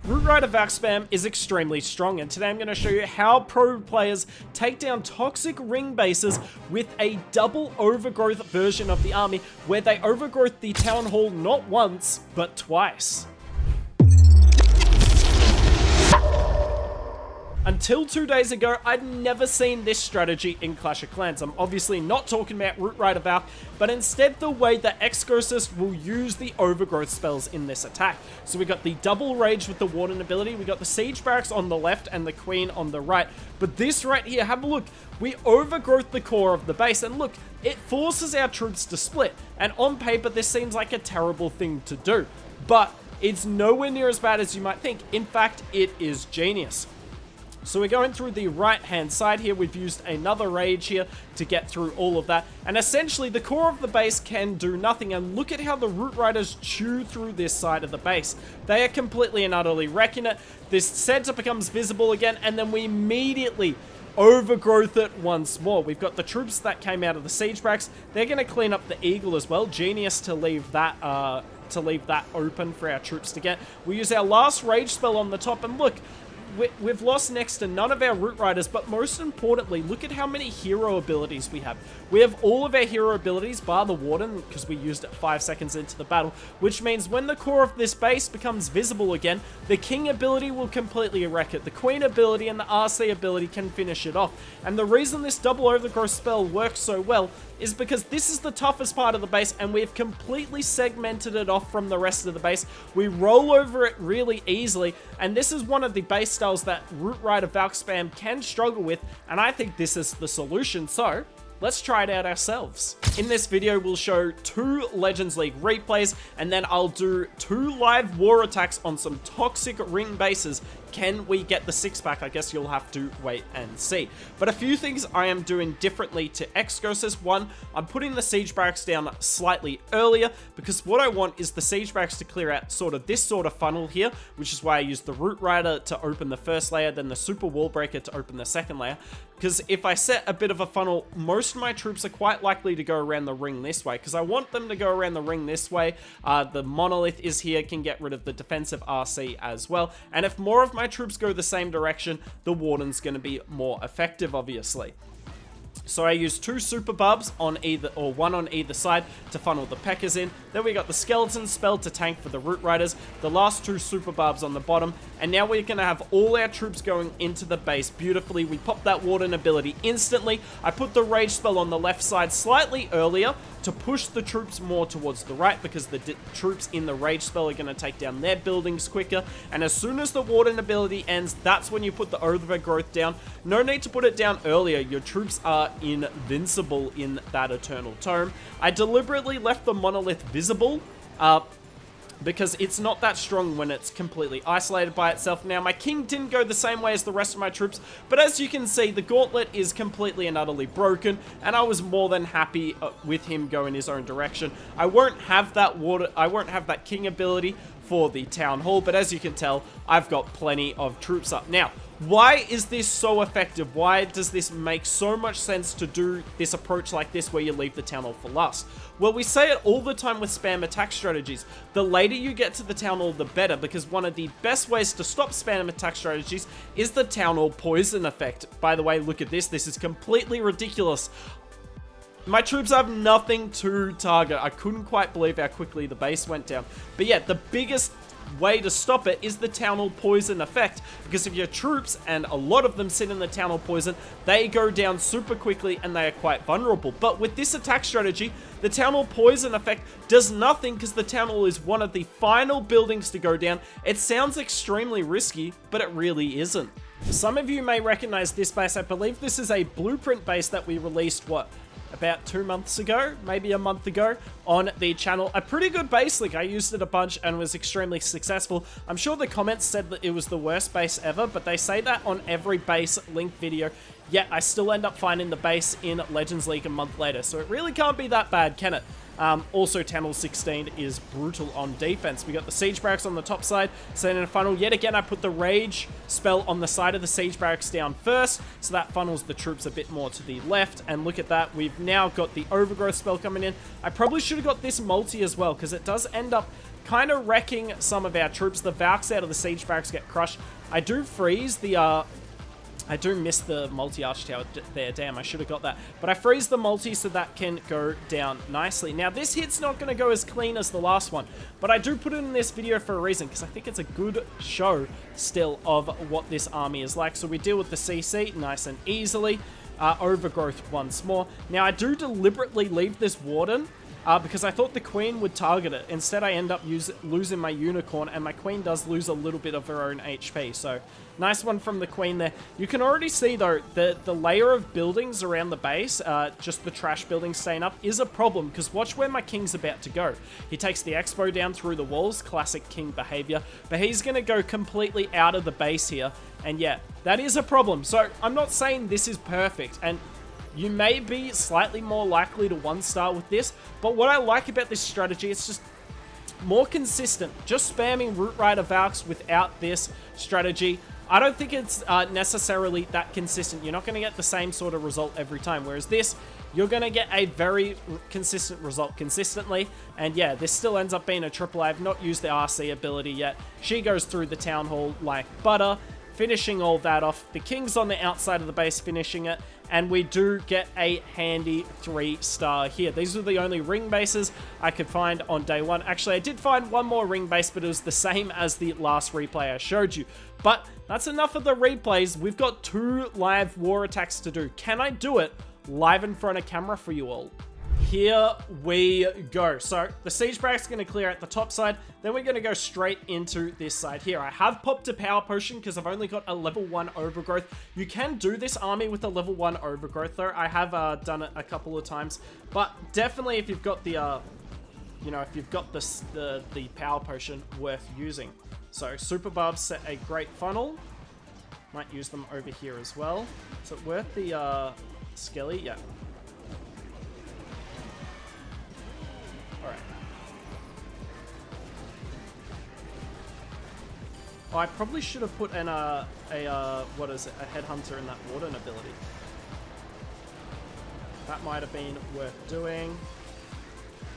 Root Rider VALK spam is extremely strong, and today I'm going to show you how pro players take down toxic ring bases with a double overgrowth version of the army, where they overgrowth the town hall not once, but twice. Until 2 days ago, I'd never seen this strategy in Clash of Clans. I'm obviously not talking about Root Rider VALK, but instead the way that Excosist will use the overgrowth spells in this attack. So we got the double rage with the Warden ability, we got the Siege Barracks on the left and the Queen on the right. But this right here, have a look, we overgrowth the core of the base, and look, it forces our troops to split. And on paper, this seems like a terrible thing to do, but it's nowhere near as bad as you might think. In fact, it is genius. So we're going through the right-hand side here. We've used another rage here to get through all of that. And essentially, the core of the base can do nothing. And look at how the Root Riders chew through this side of the base. They are completely and utterly wrecking it. This center becomes visible again, and then we immediately overgrowth it once more. We've got the troops that came out of the Siege Barracks. They're going to clean up the Eagle as well. Genius to leave that open for our troops to get. We use our last rage spell on the top, and look, we've lost next to none of our Root Riders, but most importantly, look at how many hero abilities we have. We have all of our hero abilities, bar the Warden, because we used it 5 seconds into the battle, which means when the core of this base becomes visible again, the King ability will completely wreck it. The Queen ability and the RC ability can finish it off. And the reason this double overgrowth spell works so well is because this is the toughest part of the base, and we've completely segmented it off from the rest of the base. We roll over it really easily, and this is one of the base styles that Root Rider VALK spam can struggle with, and I think this is the solution, so let's try it out ourselves. In this video, we'll show 2 Legends League replays, and then I'll do 2 live war attacks on some toxic ring bases. Can we get the 6-pack? I guess you'll have to wait and see. But a few things I am doing differently to Excosist. One, I'm putting the Siege Barracks down slightly earlier, because what I want is the Siege Barracks to clear out this sort of funnel here, which is why I use the Root Rider to open the first layer, then the Super Wall Breaker to open the second layer. Because if I set a bit of a funnel, most of my troops are quite likely to go around the ring this way, because I want them to go around the ring this way. The Monolith is here, can get rid of the defensive RC as well. And if more of my troops go the same direction, the Warden's going to be more effective, obviously. So I use 2 super barbs on either, or 1 on either side, to funnel the Peckers in. Then we got the skeleton spell to tank for the Root Riders, the last 2 super barbs on the bottom, and now we're going to have all our troops going into the base beautifully. We pop that Warden ability instantly. I put the rage spell on the left side slightly earlier to push the troops more towards the right, because the troops in the rage spell are going to take down their buildings quicker. And as soon as the Warden ability ends, that's when you put the overgrowth down. No need to put it down earlier. Your troops are invincible in that Eternal Tome. I deliberately left the Monolith visible, because it's not that strong when it's completely isolated by itself. Now, my King didn't go the same way as the rest of my troops, but as you can see, the Gauntlet is completely and utterly broken, and I was more than happy with him going his own direction. I won't have that King ability for the Town Hall, but as you can tell, I've got plenty of troops up. Now, why is this so effective? Why does this make so much sense to do this approach like this, where you leave the Town Hall for last? Well, we say it all the time with spam attack strategies. The later you get to the Town Hall, the better, because one of the best ways to stop spam attack strategies is the Town Hall poison effect. By the way, look at this. This is completely ridiculous. My troops have nothing to target. I couldn't quite believe how quickly the base went down. But yeah, the biggest way to stop it is the Town Hall poison effect, because if your troops, and a lot of them sit in the Town Hall poison, they go down super quickly and they are quite vulnerable. But with this attack strategy, the Town Hall poison effect does nothing, because the Town Hall is one of the final buildings to go down. It sounds extremely risky, but it really isn't. Some of you may recognize this base. I believe this is a blueprint base that we released, about 2 months ago, maybe a month ago, on the channel. A pretty good base link. I used it a bunch and was extremely successful. I'm sure the comments said that it was the worst base ever, but they say that on every base link video. Yet I still end up finding the base in Legends League a month later, so it really can't be that bad, can it? Also, TH16 is brutal on defense. We got the Siege Barracks on the top side, setting a funnel. Yet again, I put the Rage spell on the side of the Siege Barracks down first, so that funnels the troops a bit more to the left. And look at that, we've now got the Overgrowth spell coming in. I probably should have got this multi as well, because it does end up kind of wrecking some of our troops. The Valks out of the siege barracks get crushed. I do freeze the, I do miss the multi-arch tower there. Damn, I should have got that. But I freeze the multi so that can go down nicely. Now, this hit's not going to go as clean as the last one, but I do put it in this video for a reason, because I think it's a good show still of what this army is like. So we deal with the CC nice and easily. Overgrowth once more. Now, I do deliberately leave this Warden because I thought the Queen would target it. Instead, I end up losing my Unicorn, and my Queen does lose a little bit of her own HP. So, nice one from the Queen there. You can already see, though, the layer of buildings around the base, just the trash buildings staying up, is a problem, because watch where my King's about to go. He takes the Expo down through the walls, classic King behavior, but he's going to go completely out of the base here, and yeah, that is a problem. So, I'm not saying this is perfect, and you may be slightly more likely to one-star with this, but what I like about this strategy, it's just more consistent. Just spamming Root Rider Valks without this strategy, I don't think it's necessarily that consistent. You're not going to get the same sort of result every time, whereas this, you're going to get a very consistent result consistently, and yeah, this still ends up being a triple. I have not used the RC ability yet. She goes through the Town Hall like butter, finishing all that off. The King's on the outside of the base finishing it, and we do get a handy 3-star here. These are the only ring bases I could find on day one. Actually, I did find one more ring base, but it was the same as the last replay I showed you. But that's enough of the replays. We've got 2 live war attacks to do. Can I do it live in front of camera for you all? Here we go. So the siege barracks is going to clear at the top side. Then we're going to go straight into this side here. I have popped a power potion because I've only got a level 1 overgrowth. You can do this army with a level 1 overgrowth though. I have done it a couple of times, but definitely if you've got the, you know, if you've got the power potion, worth using. So super barbs set a great funnel. Might use them over here as well. Is it worth the skelly? Yeah. Alright. Oh, I probably should have put in what is it, a headhunter in that Warden ability. That might have been worth doing.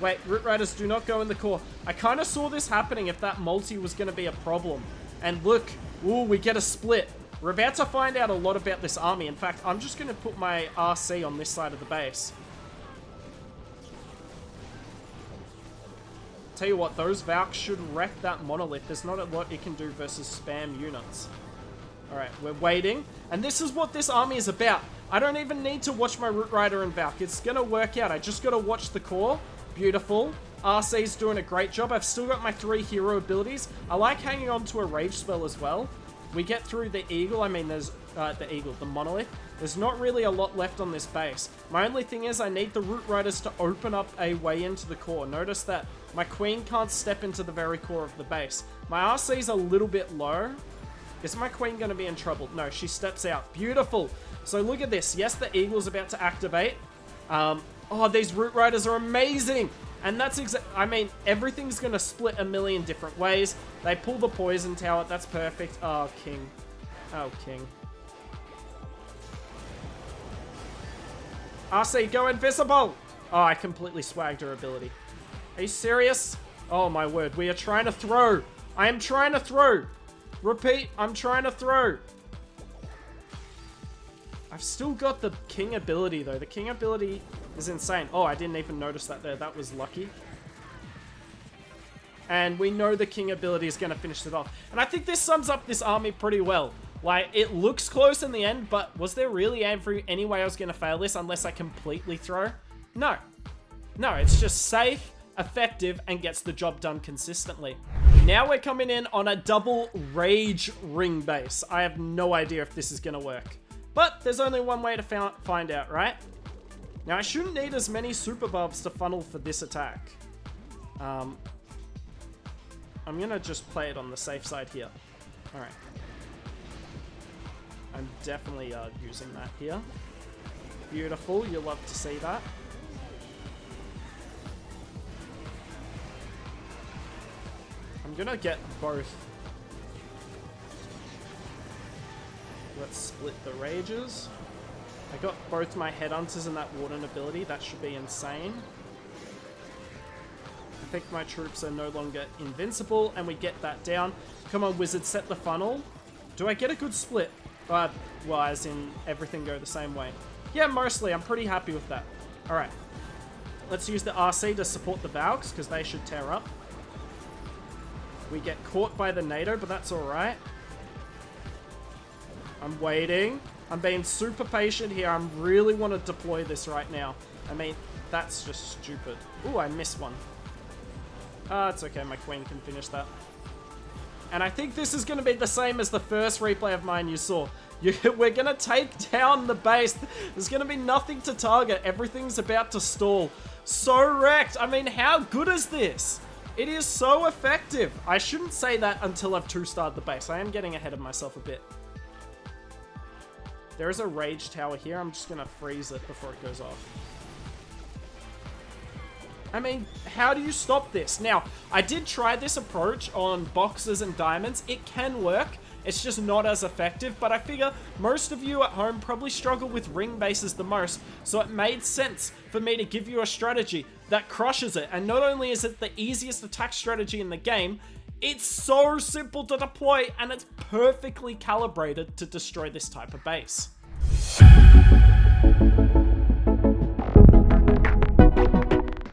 Wait, Root Riders do not go in the core. I kind of saw this happening if that multi was going to be a problem. And look, ooh, we get a split. We're about to find out a lot about this army. In fact, I'm just going to put my RC on this side of the base. Tell you what, those Valks should wreck that monolith. There's not a lot it can do versus spam units. Alright, we're waiting. And this is what this army is about. I don't even need to watch my Root Rider and Valk. It's going to work out. I just got to watch the core. Beautiful. RC's doing a great job. I've still got my 3 hero abilities. I like hanging on to a rage spell as well. We get through the eagle. I mean, there's the monolith. There's not really a lot left on this base. My only thing is I need the Root Riders to open up a way into the core. Notice that my Queen can't step into the very core of the base. My RC's a little bit low. Is my Queen going to be in trouble? No, she steps out. Beautiful. So look at this. Yes, the eagle's about to activate. Oh, these Root Riders are amazing. And that's I mean, everything's going to split a million different ways. They pull the poison tower. That's perfect. Oh, King. Oh, King. RC, go invisible. Oh, I completely swagged her ability. Are you serious? Oh, my word. We are trying to throw. I am trying to throw. Repeat, I'm trying to throw. I've still got the King ability, though. The King ability is insane. Oh, I didn't even notice that there. That was lucky. And we know the King ability is going to finish it off. And I think this sums up this army pretty well. Like, it looks close in the end, but was there really any way I was going to fail this unless I completely throw? No. No, it's just safe, effective, and gets the job done consistently. Now we're coming in on a double rage ring base. I have no idea if this is going to work. But there's only one way to find out, right? Now, I shouldn't need as many super buffs to funnel for this attack. I'm going to just play it on the safe side here. Alright. I'm definitely using that here. Beautiful. You'll love to see that. I'm going to get both. Let's split the rages. I got both my headhunters and that Warden ability. That should be insane. think my troops are no longer invincible, and we get that down. Come on, Wizard, set the funnel. Do I get a good split? Well, as in everything go the same way. Yeah, mostly. I'm pretty happy with that. Alright. Let's use the RC to support the VALKs, because they should tear up. We get caught by the NATO, but that's alright. I'm waiting. I'm being super patient here. I really want to deploy this right now. I mean, that's just stupid. Ooh, I missed one. It's okay. My queen can finish that. And I think this is going to be the same as the first replay of mine you saw. We're going to take down the base. There's going to be nothing to target. Everything's about to stall. So wrecked. I mean, how good is this? It is so effective. I shouldn't say that until I've two-starred the base. I am getting ahead of myself a bit. There is a rage tower here. I'm just going to freeze it before it goes off. I mean, how do you stop this? Now, I did try this approach on boxes and diamonds. It can work. It's just not as effective, but I figure most of you at home probably struggle with ring bases the most, so it made sense for me to give you a strategy that crushes it. And not only is it the easiest attack strategy in the game, it's so simple to deploy, and it's perfectly calibrated to destroy this type of base.